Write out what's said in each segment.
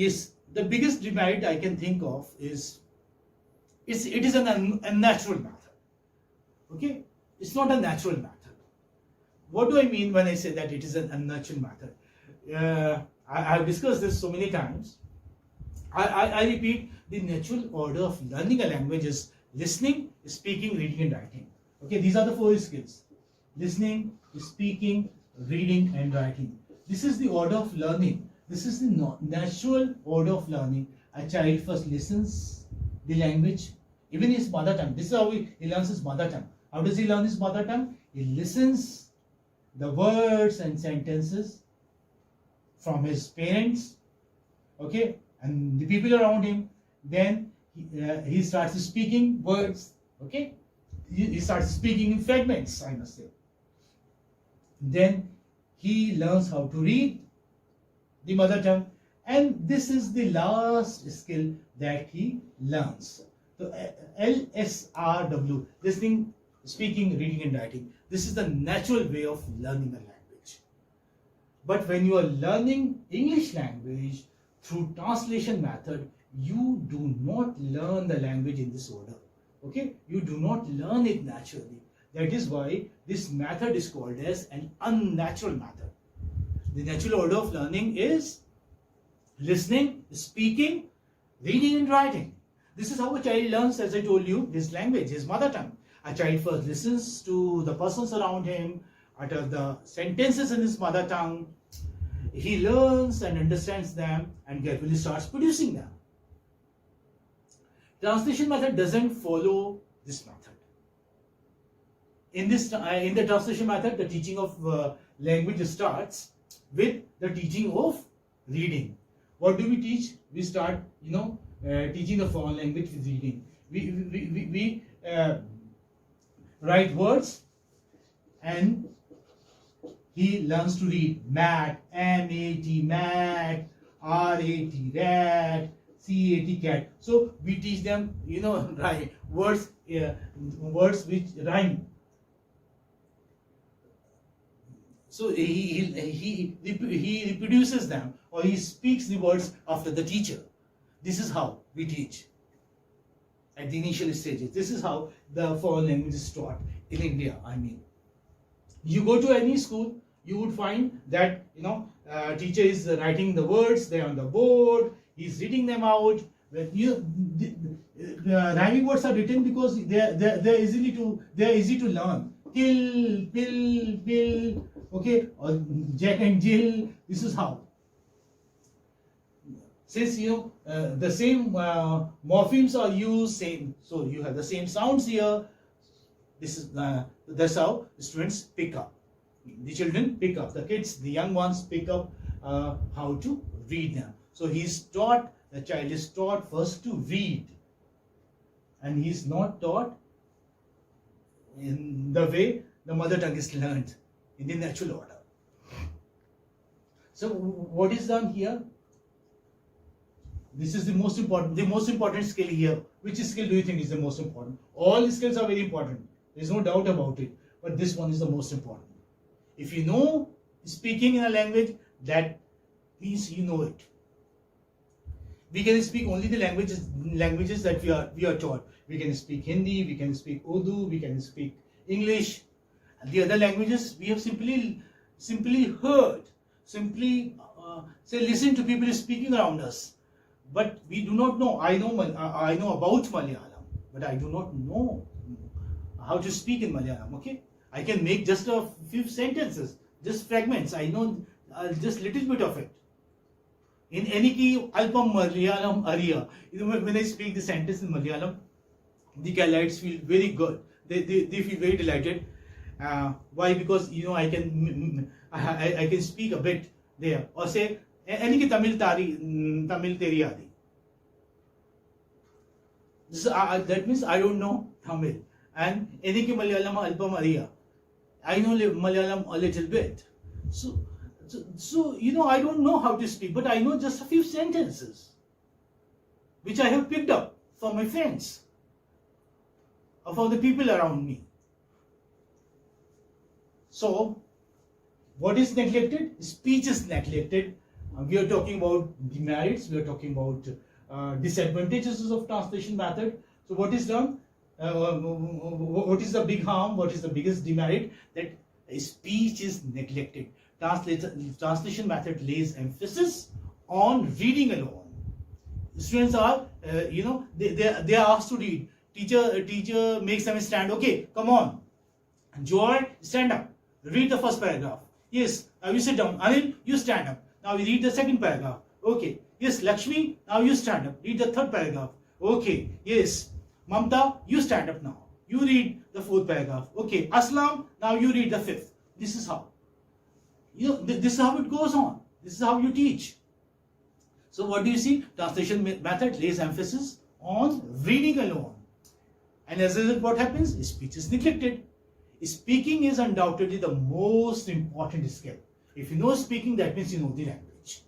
Yes, the biggest demerit I can think of is it is an unnatural method. Okay, it's not a natural method. What do I mean when I say that it is an unnatural method? I have discussed this so many times. I repeat, the natural order of learning a language is listening, speaking, reading, and writing. Okay, these are the four skills: listening, speaking, reading, and writing. This is the order of learning. This is the natural order of learning. A child first listens the language, even his mother tongue. This is how he learns his mother tongue. How does he learn his mother tongue? He listens the words and sentences from his parents, okay, and the people around him. Then he starts speaking words, okay. He starts speaking in fragments, I must say. Then he learns how to read the mother tongue, and this is the last skill that he learns. So LSRW, listening, speaking, reading, and writing. This is the natural way of learning a language. But when you are learning English language through translation method, you do not learn the language in this order. Okay, you do not learn it naturally. That is why this method is called as an unnatural method. The natural order of learning is listening, speaking, reading, and writing. This is how a child learns, as I told you, his language, his mother tongue. A child first listens to the persons around him, utter the sentences in his mother tongue. He learns and understands them and gradually starts producing them. Translation method doesn't follow this method. In the translation method, the teaching of language starts with the teaching of reading. What do we teach? We start, teaching the foreign language with reading. We write words, and he learns to read mat, M-A-T, mat, R-A-T, rat, C-A-T, cat. So we teach them, right, words which rhyme. So he reproduces them, or he speaks the words after the teacher. This is how we teach at the initial stages. This is how the foreign language is taught in India. I mean, you go to any school, you would find that teacher is writing the words there on the board. He's reading them out. When the rhyming words are written because they're easy to learn. Till, pill, pill, okay, or Jack and Jill. This is how. Since the same morphemes are used, same, so you have the same sounds here. That's how students pick up. The children pick up. The kids, the young ones, pick up how to read them. So the child is taught first to read, and he's not taught in the way the mother tongue is learned, in the natural order. So what is done here? This is the most important skill here. Which skill do you think is the most important? All the skills are very important. There's no doubt about it. But this one is the most important. If you know speaking in a language, that means you know it. We can speak only the languages that we are taught. We can speak Hindi, we can speak Urdu, we can speak English. And the other languages we have simply heard, listen to people speaking around us. But we do not know. I know about Malayalam, but I do not know how to speak in Malayalam. Okay, I can make just a few sentences, just fragments. I know just little bit of it. In any key, Alpam Malayalam Arya. When I speak the sentence in Malayalam, the Keralites feel very good. They feel very delighted. Why? Because I can speak a bit there. Or say any ki Tamil teri adi. That means I don't know Tamil. And any ki Malayalam Alpam Arya. I know Malayalam a little bit. So I don't know how to speak, but I know just a few sentences, which I have picked up from my friends, or from the people around me. So, what is neglected? Speech is neglected. We are talking about demerits, we are talking about disadvantages of translation method. So what is done? What is the big harm? What is the biggest demerit? That speech is neglected. Translation method lays emphasis on reading alone. Students are, they are asked to read. Teacher makes them stand. Okay, come on, Joy, stand up. Read the first paragraph. Yes, now you sit down. Anil, you stand up. Now we read the second paragraph. Okay. Yes, Lakshmi, now you stand up. Read the third paragraph. Okay. Yes, Mamta, you stand up now. You read the fourth paragraph. Okay. Aslam, now you read the fifth. This is how. This is how it goes on. This is how you teach. So what do you see? Translation method lays emphasis on reading alone. And as a result, what happens? Speech is neglected. Speaking is undoubtedly the most important skill. If you know speaking, that means you know the language.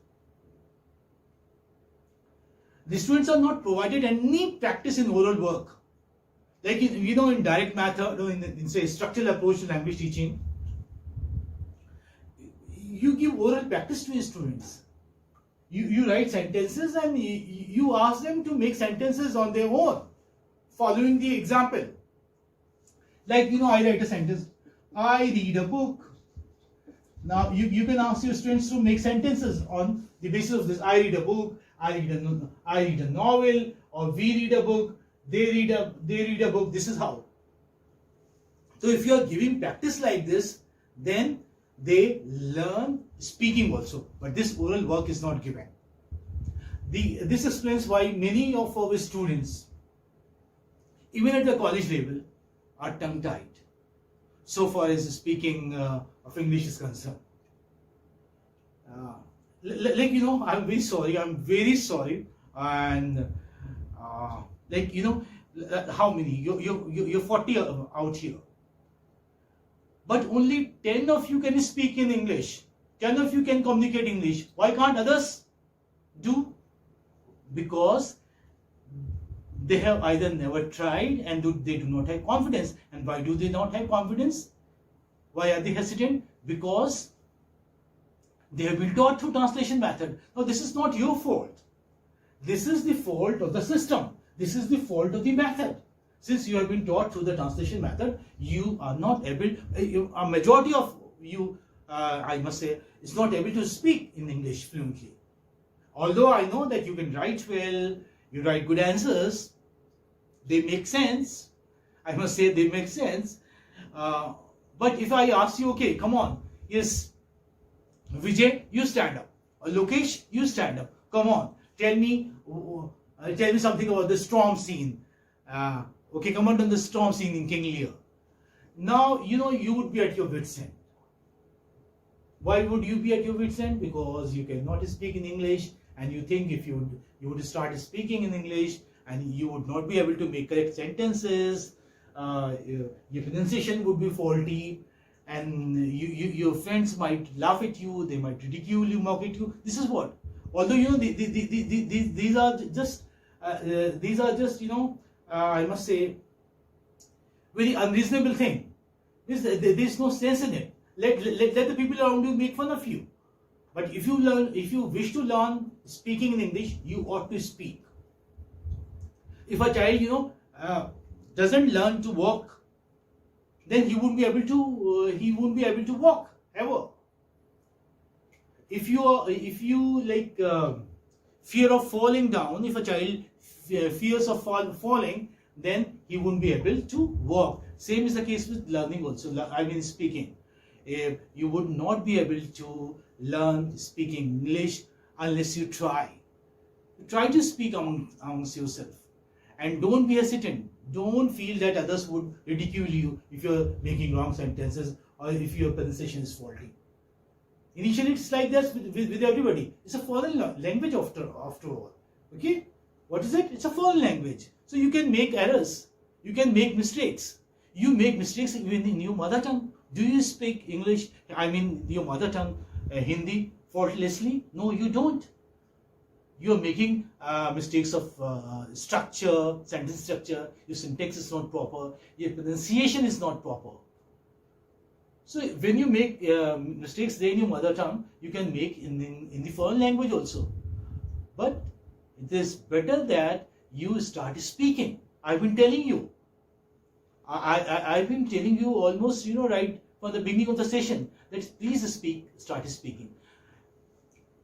The students are not provided any practice in oral work. Like in direct method or in say structural approach to language teaching, you give oral practice to your students. You write sentences and you ask them to make sentences on their own, following the example. Like, I write a sentence, I read a book. Now, you can ask your students to make sentences on the basis of this. I read a book, I read a novel, or we read a book, they read a book. This is how. So, if you are giving practice like this, then they learn speaking also. But this oral work is not given. This explains why many of our students, even at the college level, are tongue-tied so far as speaking of English is concerned. I'm very sorry, and how many? You're 40 out here, but only 10 of you can speak in English. 10 of you can communicate English. Why can't others do? Because they have either never tried and they do not have confidence. And why do they not have confidence? Why are they hesitant? Because they have been taught through translation method. Now, this is not your fault. This is the fault of the system. This is the fault of the method. Since you have been taught through the translation method, you are not able, a majority of you, I must say, is not able to speak in English fluently. Although I know that you can write well, you write good answers, they make sense. I must say they make sense. But if I ask you, okay, come on, yes, Vijay, you stand up. Or Lokesh, you stand up. Come on, tell me something about the storm scene. Okay, comment on the storm scene in King Lear. Now, you would be at your wit's end. Why would you be at your wit's end? Because you cannot speak in English, and you think if you would start speaking in English and you would not be able to make correct sentences, your pronunciation would be faulty, and your friends might laugh at you, they might ridicule you, mock at you. This is what. Although these are just I must say very unreasonable thing. There's no sense in it. Let the people around you make fun of you. But if you wish to learn speaking in English, you ought to speak. If a child, doesn't learn to walk, then he won't be able to walk ever. If you fear of falling down, if a child fears of falling, then he won't be able to walk. Same is the case with learning also. I mean speaking. You would not be able to learn speaking English unless you try. Try to speak amongst yourself, and don't be hesitant. Don't feel that others would ridicule you if you're making wrong sentences or if your pronunciation is faulty. Initially, it's like this with everybody. It's a foreign language after all. Okay? What is it? It's a foreign language. So you can make errors. You can make mistakes. You make mistakes even in your mother tongue. Do you speak English, your mother tongue, Hindi, faultlessly? No, you don't. You are making mistakes of structure, sentence structure. Your syntax is not proper. Your pronunciation is not proper. So when you make mistakes there in your mother tongue, you can make in the foreign language also. But it is better that you start speaking. I've been telling you. I've been telling you almost, right from the beginning of the session that please start speaking.